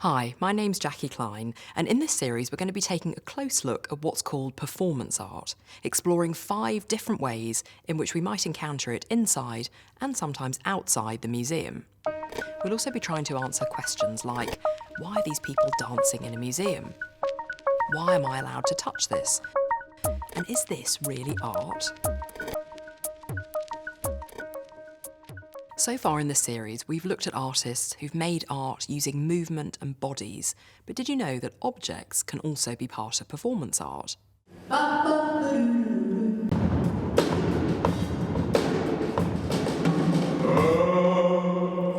Hi, my name's Jacky Klein, and in this series we're going to be taking a close look at what's called performance art, exploring 5 different ways in which we might encounter it inside and sometimes outside the museum. We'll also be trying to answer questions like, why are these people dancing in a museum? Why am I allowed to touch this? And is this really art? So far in this series, we've looked at artists who've made art using movement and bodies. But did you know that objects can also be part of performance art?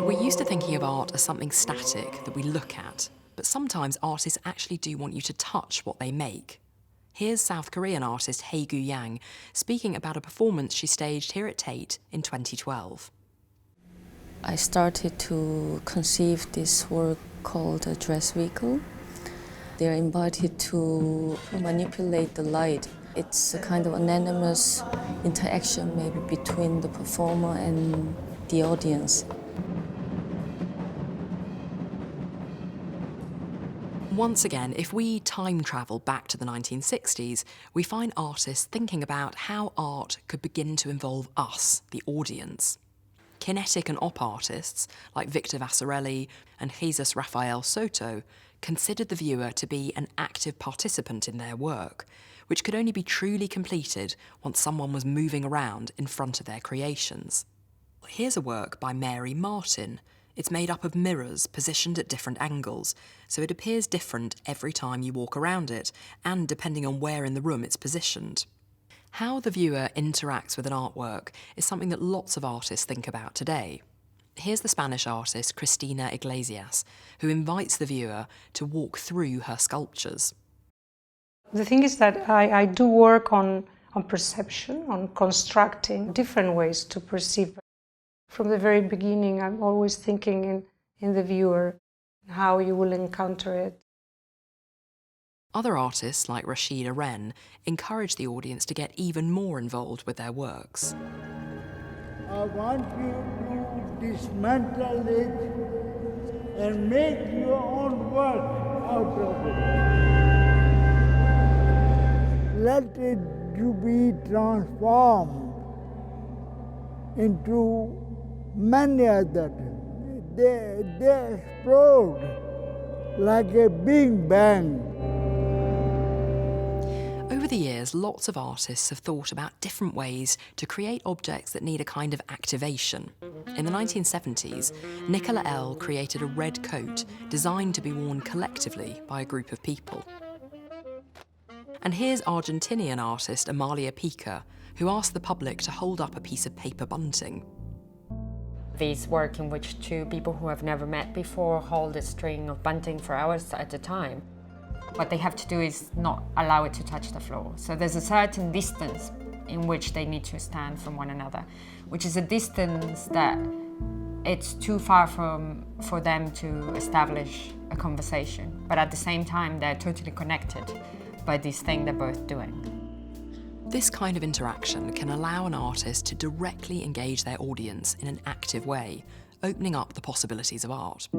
We're used to thinking of art as something static that we look at, but sometimes artists actually do want you to touch what they make. Here's South Korean artist Haegu Yang speaking about a performance she staged here at Tate in 2012. I started to conceive this work called a dress vehicle. They're invited to manipulate the light. It's a kind of anonymous interaction maybe between the performer and the audience. Once again, if we time travel back to the 1960s, we find artists thinking about how art could begin to involve us, the audience. Kinetic and op artists, like Victor Vasarely and Jesus Rafael Soto, considered the viewer to be an active participant in their work, which could only be truly completed once someone was moving around in front of their creations. Here's a work by Mary Martin. It's made up of mirrors positioned at different angles, so it appears different every time you walk around it, and depending on where in the room it's positioned. How the viewer interacts with an artwork is something that lots of artists think about today. Here's the Spanish artist Cristina Iglesias, who invites the viewer to walk through her sculptures. The thing is that I do work on perception, on constructing different ways to perceive. From the very beginning, I'm always thinking in the viewer, how you will encounter it. Other artists, like Rashida Wren, encourage the audience to get even more involved with their works. I want you to dismantle it and make your own work out of it. Let it be transformed into many others. They explode like a big bang. Over the years, lots of artists have thought about different ways to create objects that need a kind of activation. In the 1970s, Nicola L. created a red coat designed to be worn collectively by a group of people. And here's Argentinian artist Amalia Pica, who asked the public to hold up a piece of paper bunting. These work in which two people who have never met before hold a string of bunting for hours at a time. What they have to do is not allow it to touch the floor. So there's a certain distance in which they need to stand from one another, which is a distance that it's too far for them to establish a conversation. But at the same time, they're totally connected by this thing they're both doing. This kind of interaction can allow an artist to directly engage their audience in an active way, opening up the possibilities of art.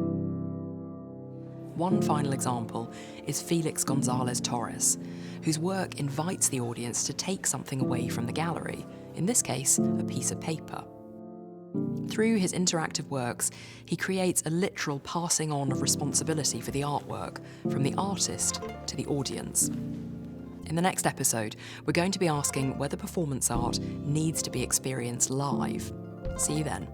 One final example is Felix Gonzalez Torres, whose work invites the audience to take something away from the gallery, in this case, a piece of paper. Through his interactive works, he creates a literal passing on of responsibility for the artwork from the artist to the audience. In the next episode, we're going to be asking whether performance art needs to be experienced live. See you then.